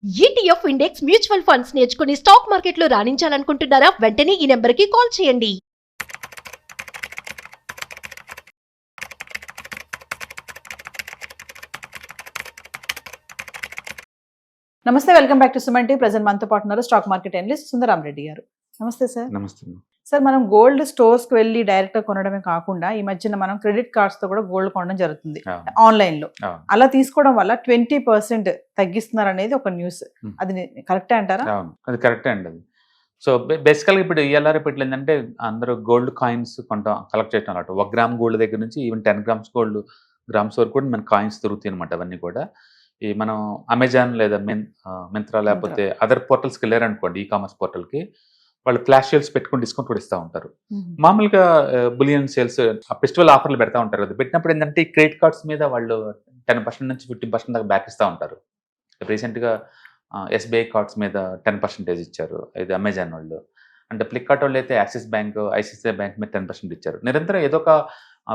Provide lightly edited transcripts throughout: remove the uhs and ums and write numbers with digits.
ETF index mutual funds నేర్చుకుని stock మార్కెట్లో రాణించాలనుకుంటున్నారా? వెంటనే ఈ నెంబర్కి కాల్ చేయండి. నమస్తే, welcome back to Suman TV. Present మనతో పాటు ఉన్నారు స్టాక్ మార్కెట్ అనలిస్ట్ సుందరం రెడ్డి గారు. నమస్తే సార్. నమస్తే. సార్, మనం గోల్డ్ స్టోర్స్ కి వెళ్ళి డైరెక్ట్ గా కొనడమే కాకుండా ఈ మధ్యన మనం క్రెడిట్ కార్డ్స్ తో కూడా గోల్డ్ కొనడం జరుగుతుంది ఆన్లైన్ లో. అలా తీసుకోవడం వల్ల 20% తగ్గిస్తున్నారు అనేది ఒక న్యూస్. అది కరెక్టే అంటారా? అది కరెక్టే అండి. అది సో బేసికల్గా ఇప్పుడు ఇయ్యాల రేపు ఏంటంటే అందరూ గోల్డ్ కాయిన్స్ కలెక్ట్ చేయడం అన్నట్టు. 1 గ్రామ్ గోల్డ్ దగ్గర నుంచి ఈవెన్ 10 గ్రామ్స్ గోల్డ్ గ్రామ్స్ వరకు కూడా మన కాయిన్స్ దొరుకుతాయి అనమాట. అవన్నీ కూడా ఈ మనం అమెజాన్ లేదా మింత్రా లేకపోతే అదర్ పోర్టల్స్కి వెళ్ళారనుకోండి, ఈ కామర్స్ పోర్టల్కి, వాళ్ళు ఫ్లాష్ సేల్స్ పెట్టుకుని డిస్కౌంట్ కూడా ఇస్తూ ఉంటారు. మామూలుగా బులియన్ సేల్స్ ఫెస్టివల్ ఆఫర్లు పెడతా ఉంటారు కదా. పెట్టినప్పుడు ఏంటంటే ఈ క్రెడిట్ కార్డ్స్ మీద వాళ్ళు 10% నుంచి 50% దాకా బ్యాక్ ఇస్తూ ఉంటారు. రీసెంట్గా ఎస్బీఐ కార్డ్స్ మీద 10% ఇచ్చారు, ఇది అమెజాన్ వాళ్ళు. అంటే ఫ్లిప్కార్ట్ వాళ్ళు అయితే యాక్సిస్ బ్యాంక్, ఐసిఐసిఐ బ్యాంక్ మీద 10% ఇచ్చారు. నిరంతరం ఏదో ఒక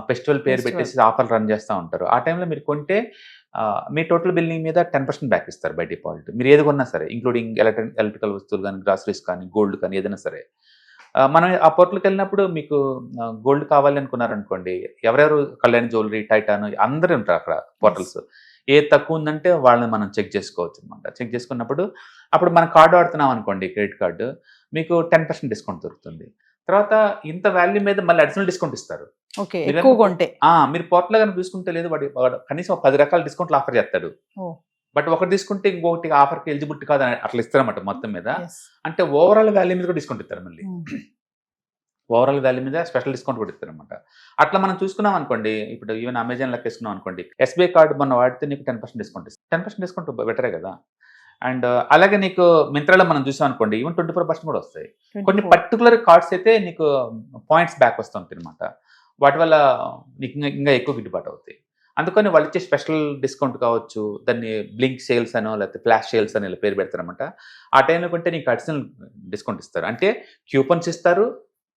ఫెస్టివల్ పేరు పెట్టేసి ఆఫర్లు రన్ చేస్తూ ఉంటారు. ఆ టైంలో మీరు కొంటే మీ టోటల్ బిల్లింగ్ మీద 10% బ్యాక్ ఇస్తారు బై డిఫాల్ట్. మీరు ఏది కొన్నా సరే, ఇంక్లూడింగ్ ఎలక్ట్రికల్ వస్తువులు కానీ, గ్రాసరీస్ కానీ, గోల్డ్ కానీ, ఏదైనా సరే. మనం ఆ పోర్టల్కి వెళ్ళినప్పుడు మీకు గోల్డ్ కావాలి అనుకున్నారనుకోండి, ఎవరెవరు కళ్యాణ్ జ్యువెలరీ, టైటాన్ అందరూ ఉంటారు అక్కడ పోర్టల్స్. ఏది తక్కువ ఉందంటే వాళ్ళని మనం చెక్ చేసుకోవచ్చు అనమాట. చెక్ చేసుకున్నప్పుడు అప్పుడు మనం కార్డు వాడుతున్నాం అనుకోండి, క్రెడిట్ కార్డు, మీకు 10% డిస్కౌంట్ దొరుకుతుంది. తర్వాత ఇంత వాల్యూ మీద మళ్ళీ అడిషనల్ డిస్కౌంట్ ఇస్తారు. మీరు పోర్టల్ కనుక చూసుకుంటే లేదు, వాడు కనీసం 10 రకాల డిస్కౌంట్లు ఆఫర్ చేస్తాడు. బట్ ఒకటి తీసుకుంటే ఇంకొకటి ఆఫర్కి ఎలిజిబిలిటీ కాదు అట్లా ఇస్తారన్నమాట మొత్తం మీద. అంటే ఓవరాల్ వాల్యూ మీద కూడా డిస్కౌంట్ ఇస్తారు. మళ్ళీ ఓవరాల్ వాల్యూ మీద స్పెషల్ డిస్కౌంట్ కూడా ఇస్తారనమాట. అట్లా మనం చూసుకున్నాం అనుకోండి, ఇప్పుడు ఈవెన్ అమెజాన్ లెక్క వేసుకున్నాం అనుకోండి, ఎస్బీఐ కార్డు మొన్న వాడితే నీకు 10% డిస్కౌంట్ ఇస్తుంది. 10% డిస్కౌంట్ బెటరే కదా. అండ్ అలాగే నీకు మింత్రాలో మనం చూసాం అనుకోండి, ఈవెన్ 24% కూడా వస్తాయి. కొన్ని పర్టికులర్ కార్డ్స్ అయితే నీకు పాయింట్స్ బ్యాక్ వస్తుంది అనమాట. వాటి వల్ల నీకు ఇంకా ఎక్కువ గిట్టుబాటు అవుతాయి. అందుకని వాళ్ళు ఇచ్చే స్పెషల్ డిస్కౌంట్ కావచ్చు, దాన్ని బ్లింక్ సేల్స్ అనో లేకపోతే ఫ్లాష్ సేల్స్ అని ఇలా పేరు పెడతారనమాట. ఆ టైంలో కొంటే నీకు అడిషనల్ డిస్కౌంట్ ఇస్తారు. అంటే కూపన్స్ ఇస్తారు,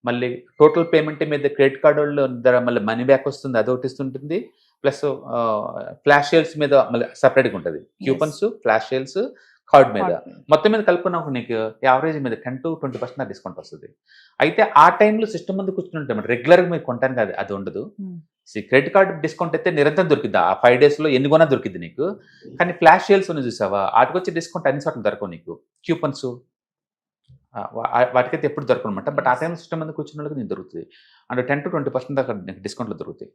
మళ్ళీ టోటల్ పేమెంట్ మీద క్రెడిట్ కార్డు వాళ్ళు మళ్ళీ మనీ బ్యాక్ వస్తుంది, అదొకటి ఇస్తుంటుంది. ప్లస్ ఫ్లాష్ సేల్స్ మీద మళ్ళీ సపరేట్గా ఉంటుంది. కూపన్స్, ఫ్లాష్ సేల్స్, కార్డ్ మీద మొత్తం మీద కలుపుకున్నప్పుడు నీకు యావరేజ్ మీద 10 to 20% డిస్కౌంట్ వస్తుంది. అయితే ఆ టైంలో సిస్టమ్ ముందు కూర్చుంటే రెగ్యులర్గా మీరు కొంటాను కదా, అది ఉండదు. క్రెడిట్ కార్డు డిస్కౌంట్ అయితే నిరంతరం దొరికిద్ది. ఆ 5 daysలో ఎన్ని కొన్నా దొరికిద్ది నీకు. కానీ ఫ్లాష్ సేల్స్ ఉన్నాయి చూసావా, వాటికి వచ్చే డిస్కౌంట్ అన్ని చోట్ల దొరకవు నీకు. కూపన్స్ వాటికైతే ఎప్పుడు దొరకనమాట. బట్ ఆ టైంలో సిస్టమ్ మీద కూర్చున్న వాళ్ళకి నీకు దొరుకుతుంది. అంటే 10 to 20% దాకా నీకు డిస్కౌంట్లు దొరుకుతాయి.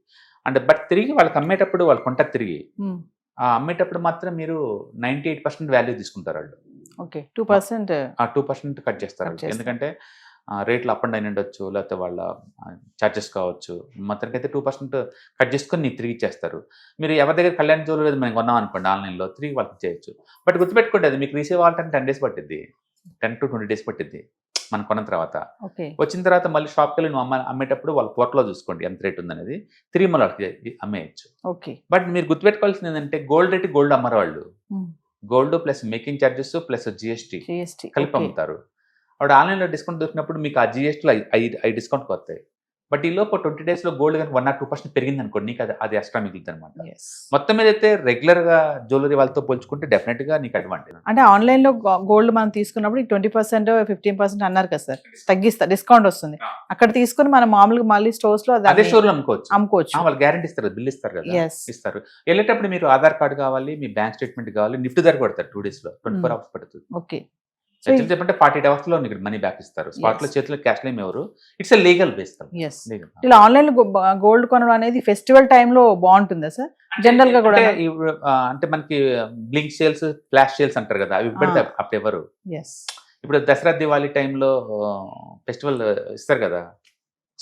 అంటే బట్ తిరిగి వాళ్ళకి అమ్మేటప్పుడు వాళ్ళు కొంటారు తిరిగి. అమ్మేటప్పుడు మాత్రం మీరు 98% వాల్యూ తీసుకుంటారు వాళ్ళు. 2% కట్ చేస్తారు. ఎందుకంటే రేట్లు అప్ అండ్ డౌన్ ఉండొచ్చు, లేకపోతే వాళ్ళ ఛార్జెస్ కావచ్చు. మొత్తానికి అయితే 2% కట్ చేసుకొని నీకు తిరిగి ఇచ్చేస్తారు. మీరు ఎవరి దగ్గర కళ్యాణ్ జ్యువెలరీ మేము కొన్నాం అనుకోండి ఆన్లైన్లో, తిరిగి వాళ్ళకి చేయొచ్చు. బట్ గుర్తుపెట్టుకోండి, అది మీకు రీసేవ్ అవ్వాలంటే 10 days పట్టిద్ది, 10 to 20 days పట్టిద్ది మనం కొన్న తర్వాత. వచ్చిన తర్వాత మళ్ళీ షాప్కి వెళ్ళి నువ్వు అమ్మేటప్పుడు వాళ్ళ పోర్టల్లో చూసుకోండి ఎంత రేట్ ఉందనేది, తిరిగి మళ్ళీ వాళ్ళకి అమ్మేయచ్చు. బట్ మీరు గుర్తుపెట్టుకోవాల్సింది ఏంటంటే గోల్డ్ రేట్ గోల్డ్ అమ్మరు వాళ్ళు. Gold plus making charges plus GST కలిపి అమ్ముతారు. ఆవిడ ఆన్లైన్లో డిస్కౌంట్ దొరికినప్పుడు మీకు ఆ జిఎస్టీలో 5 డిస్కౌంట్ వస్తాయి. బట్ ఈ లోపు 20 daysలో గోల్డ్ కానీ 1 or 2% పెరిగింది అనుకోండి, నీకు అది ఎక్స్ట్రా మిగులుతుంది అనమాట. మొత్తం మీద అయితే రెగ్యులర్గా జ్యువెలరీ వాళ్ళతో పోల్చుకుంటే డెఫినెట్గా నీకు అడ్వాంటేజ్. అంటే ఆన్లైన్లో గోల్డ్ మనం తీసుకున్నప్పుడు 20%, 15% అన్నారు కదా సార్, డిస్కౌంట్ వస్తుంది. అక్కడ తీసుకుని మనం మామూలుగా మళ్ళీ స్టోర్స్లో అదే స్టోర్లో అమ్ముకోవచ్చు. వాళ్ళు గ్యారెంటీ ఇస్తారు, బిల్ ఇస్తారు కదా, ఇస్తారు. వెళ్ళేటప్పుడు మీరు ఆధార్ కార్డు కావాలి, మీ బ్యాంక్ స్టేట్మెంట్ కావాలి, నిఫ్ట్ ధర కొడతారు 2 daysలో, 24 hours పడుతుంది. చెప్పంటే 48 hours లో మనీ బ్యాక్ ఇస్తారు. స్పాట్ లో చేతిలో క్యాష్ లేమి ఎవరు. It's legal base. ఇలా ఆన్లైన్ గోల్డ్ కొనడం అనేది ఫెస్టివల్ టైంలో బాగుంటుందా సార్? జనరల్ గా కూడా అంటే మనకి బ్లింక్ సేల్స్, ఫ్లాష్ సేల్స్ అంటారు కదా, అవి పెడితే అప్పుడు ఎవరు. ఇప్పుడు దసరా దివాళీ టైంలో ఫెస్టివల్ ఇస్తారు కదా,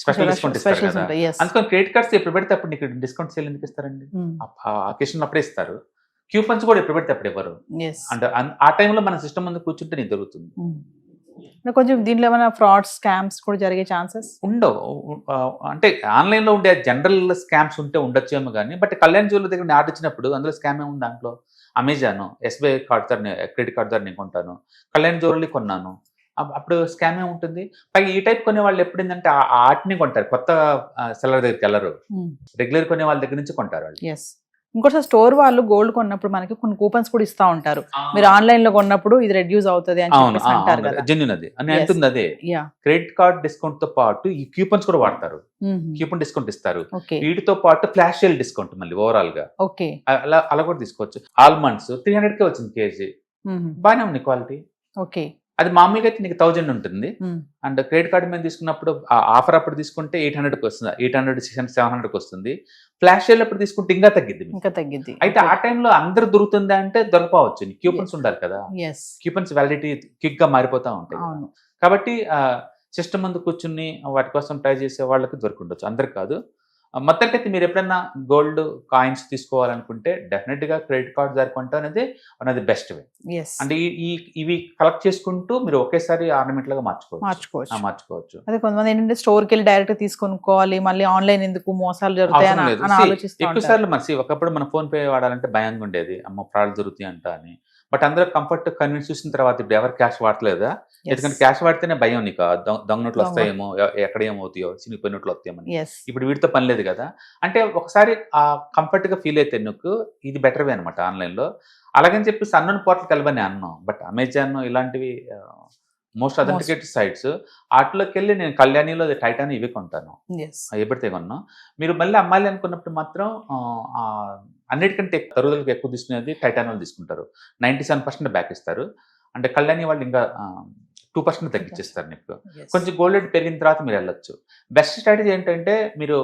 స్పెషల్ డిస్కౌంట్ ఇస్తారు కదా. అందుకని క్రెడిట్ కార్డ్స్ ఎప్పుడు పెడితే అప్పుడు నీకు డిస్కౌంట్ సేల్ ఎందుకు ఇస్తారండి? అకేషన్ అప్పుడే ఇస్తారు. కూపన్స్ కూడా ఎప్పుడు పెడితే అప్పుడు ఎవరు. అంటే ఆ టైంలో మన సిస్టమ్ ముందు కూర్చుంటే నీకు దొరుకుతుంది. కొంచెం దీనిలో ఏమైనా ఫ్రాడ్ స్కామ్స్ కూడా జరిగే ఛాన్సెస్ ఉండవు. అంటే ఆన్లైన్లో ఉండే జనరల్ స్కామ్స్ ఉంటే ఉండొచ్చేమో కానీ, బట్ కళ్యాణ్ జ్యువెలరీ దగ్గర ఆర్డర్ ఇచ్చినప్పుడు అందులో స్కామ్ ఏముంది దాంట్లో? అమెజాన్ ఎస్బీఐ కార్డ్ ద్వారా క్రెడిట్ కార్డ్ ద్వారా నేను కొంటాను, కళ్యాణ్ జ్యువెలరీ కొన్నాను, అప్పుడు స్కామ్ ఏముంటుంది? పైగా ఈ టైప్ కొనే వాళ్ళు ఎప్పుడు ఏంటంటే ఆర్ట్ని కొంటారు, కొత్త సెల్లర్ దగ్గరికి వెళ్ళరు. రెగ్యులర్ కొనే వాళ్ళ దగ్గర నుంచి కొంటారు వాళ్ళు. ఇంకోటి స్టోర్ వాళ్ళు గోల్డ్ కొన్నప్పుడు మనకి కొన్ని కూపన్స్ కూడా ఇస్తా ఉంటారు. మీరు ఆన్లైన్ లో కొన్నప్పుడు ఇది రెడ్యూస్ అవుతుంది అని అవును చెప్పేసి అంటారు కదా. జెన్యున్ అది అని Yes. అంటుంది అదే. యా. క్రెడిట్ కార్డ్ డిస్కౌంట్ తో పాటు ఈ కూపన్స్ కూడా వాడతారు, కూపన్ డిస్కౌంట్ ఇస్తారు. ఓకే వీటితో పాటు ఫ్లాష్ సేల్ డిస్కౌంట్ మళ్ళీ ఓవరాల్ గా ఓకే అలా కూడా తీసుకోవచ్చు. ఆల్మండ్స్ 300కే వచ్చింది కేజీ, బాగానే ఉంది క్వాలిటీ. ఓకే అది మామూలుగా అయితే నీకు 1000 ఉంటుంది. అండ్ క్రెడిట్ కార్డు మీద తీసుకున్నప్పుడు ఆఫర్ అప్పుడు తీసుకుంటే 800కి వస్తుంది, 800, 600, 700కి వస్తుంది. ఫ్లాష్ సేల్ అప్పుడు తీసుకుంటే ఇంకా తగ్గిద్ది మీకు. ఇంకా తగ్గిద్ది. అయితే ఆ టైంలో అందరు దొరుకుతుందా అంటే దొరకవచ్చు, కూపన్స్ ఉండాలి కదా. ఎస్ కూపన్స్ వ్యాలిడిటీ క్విక్ గా మారిపోతా ఉంటాయి. అవును. కాబట్టి సిస్టమ్ ముందు కూర్చుని వాటి కోసం ట్రై చేసే వాళ్ళకి దొరుకుండొచ్చు, అందరికి కాదు. మొత్తానికైతే మీరు ఎప్పుడైనా గోల్డ్ కాయిన్స్ తీసుకోవాలనుకుంటే డెఫినెట్ గా క్రెడిట్ కార్డ్ ద్వారా కొంటాం అనేది one of the best way. Yes అంటే ఇవి కలెక్ట్ చేసుకుంటూ మీరు ఒకేసారి ఆర్నమెంట్ లాగా మార్చుకోవచ్చు. మార్చుకోవచ్చు. అదే కొంతమంది ఏంటంటే స్టోర్కి వెళ్ళి డైరెక్ట్ తీసుకొనుకోవాలి, మళ్ళీ ఆన్లైన్ ఎందుకు మోసాలు జరుగుతాయి అవసరం అని లేదు. అని See, ఆలోచిస్తూ ఎక్కువ ఉంటారు. సార్లు మరి ఒకప్పుడు మన ఫోన్ పే వాడాలంటే భయంగా ఉండేది, అమ్మ ఫ్రాడ్ దొరుకుతాయి అంట అని. బట్ అందరూ కంఫర్ట్ కన్వీన్స్ చూసిన తర్వాత ఇప్పుడు ఎవరు క్యాష్ వాడలేదా? Yes. ఎందుకంటే క్యాష్ వాడితేనే భయం నీకు, దొంగ నోట్లు దొంగ. వస్తాయేమో, ఎక్కడ ఏమవుతాయో, చినిగిపోయిన నోట్లు వస్తాయేమని. Yes. ఇప్పుడు వీటితో పని లేదు కదా. అంటే ఒకసారి ఆ కంఫర్ట్ గా ఫీల్ అయితే నీకు ఇది బెటర్ వే అనమాట ఆన్లైన్ లో. అలాగని చెప్పి అన్నోన్ పోర్టల్కి వెళ్ళమని అన్నాం, బట్ అమెజాన్ ఇలాంటివి మోస్ట్ అథెంటికేటెడ్ సైట్స్ వాటిలోకి వెళ్ళి నేను కళ్యాణిలో టైటాన్ ఇవి కొంటాను, Yes. ఎప్పటితే కొన్నాం. మీరు మళ్ళీ అమ్మాలి అనుకున్నప్పుడు మాత్రం అన్నిటికంటే తరుగుదలకు ఎక్కువ తీసుకునేది టైటాన్ వాళ్ళు తీసుకుంటారు. 97% బ్యాక్ ఇస్తారు. అంటే కళ్యాణి వాళ్ళు ఇంకా 2% తగ్గించేస్తారు నీకు. Yes. కొంచెం గోల్డ్ రేట్ పెరిగిన తర్వాత మీరు వెళ్ళొచ్చు. బెస్ట్ స్ట్రాటజీ ఏంటంటే మీరు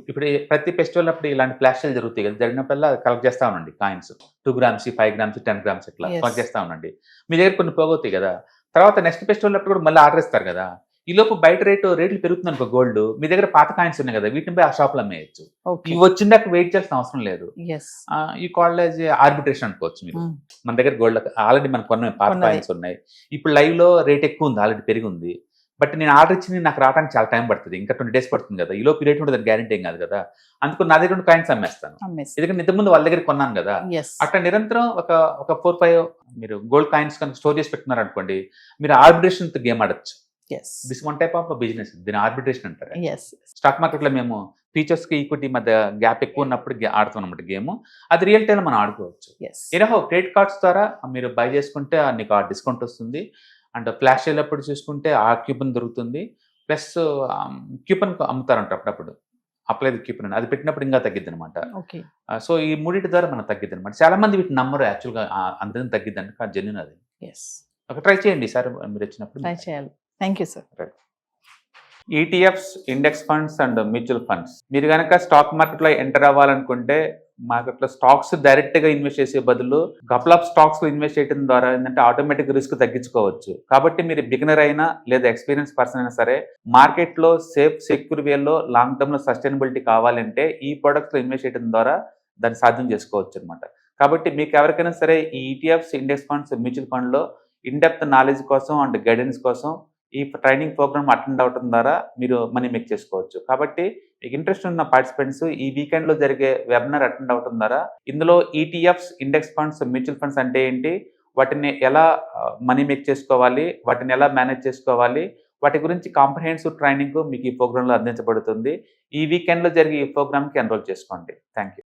ఇప్పుడు ప్రతి ఫెస్టివల్ అప్పుడు ఇలాంటి ఫ్లాష్ సేల్ జరుగుతాయి కదా, జరిగినప్పుడల్లా కలెక్ట్ చేస్తా ఉండండి కాయిన్స్. 2 grams, 5 grams, 10 grams ఇట్లా Yes. కలెక్ట్ చేస్తా ఉండండి. మీ దగ్గర కొన్ని పోగొతాయి కదా, తర్వాత నెక్స్ట్ ఫెస్టివల్ అప్పుడు కూడా మళ్ళీ ఆర్డర్ ఇస్తారు కదా. ఈ లోపు బయట రేట్లు పెరుగుతుంది అనుకో గోల్డ్, మీ దగ్గర పాత కాయిన్స్ ఉన్నాయి కదా, వీటిని పోయి ఆ షాప్ లో అమ్మేయచ్చు. Okay. ఇవి వచ్చిందాక వెయిట్ చేయాల్సిన అవసరం లేదు. Yes. ఈ కాలేజ్ ఆర్బిట్రేషన్ అనుకోవచ్చు మీరు. Mm. మన దగ్గర గోల్డ్ ఆల్రెడీ మనకు కొన్ని పాత ఉన్నది. కాయిన్స్ ఉన్నాయి, ఇప్పుడు లైవ్ లో రేట్ ఎక్కువ ఉంది, ఆల్రెడీ పెరిగి ఉంది. బట్ నేను ఆర్డర్ ఇచ్చింది నాకు రావడానికి చాలా టైం పడుతుంది, ఇంకా 20 days పడుతుంది కదా. ఈ లోపు రేట్ ఉంటుంది, గ్యారెంటీ ఏం కాదు కదా. అందుకు నా దగ్గర కాయిన్స్ అమ్మేస్తాను, అమ్మేసి. ఎందుకంటే ఇంతకుముందు వాళ్ళ దగ్గర కొన్నాను కదా. Yes. అట్లా నిరంతరం ఒక 4-5 మీరు గోల్డ్ కాయిన్స్ కనుక స్టోర్ చేసి పెట్టుకున్నారు అనుకోండి, మీరు ఆర్బిట్రేషన్ గేమ్ ఆడొచ్చు. Yes. This one type of business, దీని ఆర్బిట్రేషన్ అంటారు. Yes. స్టాక్ మార్కెట్ లో మేము ఫీచర్స్ కి ఈక్విటీ మధ్య గ్యాప్ ఎక్కువ ఉన్నప్పుడు ఆడుతాం అనమాట గేమ్. అది రియల్ టైం మనం ఆడుకోవచ్చు. Yes. ఏదో క్రెడిట్ కార్డ్స్ ద్వారా మీరు బై చేసుకుంటే నీకు ఆ డిస్కౌంట్ వస్తుంది. అండ్ ఫ్లాష్ వెళ్ళినప్పుడు చూసుకుంటే ఆ క్యూపన్ దొరుకుతుంది. ప్లస్ క్యూపన్ అమ్ముతారంట అప్పుడప్పుడు, అప్లై క్యూపన్ అది పెట్టినప్పుడు ఇంకా తగ్గిద్ది అనమాట. Okay. సో ఈ మూడింటి ద్వారా మనకు తగ్గిద్ది అనమాట. చాలా మంది వీటిని నమ్మరు యాక్చువల్గా, అంత తగ్గిద్ది అంటే కాదు, జెన్యున్ అది. Yes. ఒక ట్రై చేయండి సార్ మీరు వచ్చినప్పుడు. ట్రై చేయాలి. Thank you sir. ETFs, index funds and mutual funds. మీరు కనుక స్టాక్ మార్కెట్లో ఎంటర్ అవ్వాలనుకుంటే మార్కెట్లో స్టాక్స్ డైరెక్ట్ గా ఇన్వెస్ట్ చేసే బదులు కపుల్ ఆఫ్ స్టాక్స్ లో ఇన్వెస్ట్ చేయడం ద్వారా ఏంటంటే ఆటోమేటిక్ రిస్క్ తగ్గించుకోవచ్చు. కాబట్టి మీరు బిగినర్ అయినా లేదా ఎక్స్పీరియన్స్ పర్సన్ అయినా సరే మార్కెట్ లో సేఫ్ సెక్యూర్ వేలో లాంగ్ టర్మ్ లో సస్టైనబిలిటీ కావాలంటే ఈ ప్రొడక్ట్స్ లో ఇన్వెస్ట్ చేయడం ద్వారా దాన్ని సాధ్యం చేసుకోవచ్చు అనమాట. కాబట్టి మీకు ఎవరికైనా సరే ఈ ETFs, index funds, mutual fund లో ఇన్ డెప్త్ నాలెడ్జ్ కోసం అండ్ గైడెన్స్ కోసం ఈ ట్రైనింగ్ ప్రోగ్రామ్ అటెండ్ అవడం ద్వారా మీరు మనీ మేక్ చేసుకోవచ్చు. కాబట్టి మీకు ఇంట్రెస్ట్ ఉన్న పార్టిసిపెంట్స్ ఈ వీకెండ్ లో జరిగే వెబినార్ అటెండ్ అవడం ద్వారా ఇందులో ETFs, index funds, mutual funds అంటే ఏంటి, వాటిని ఎలా మనీ మేక్ చేసుకోవాలి, వాటిని ఎలా మేనేజ్ చేసుకోవాలి, వాటి గురించి కాంప్రహెన్సివ్ ట్రైనింగ్ మీకు ఈ ప్రోగ్రామ్ లో అందించబడుతుంది. ఈ వీకెండ్ లో జరిగే ఈ ప్రోగ్రామ్ కి ఎన్రోల్ చేసుకోండి. Thank you.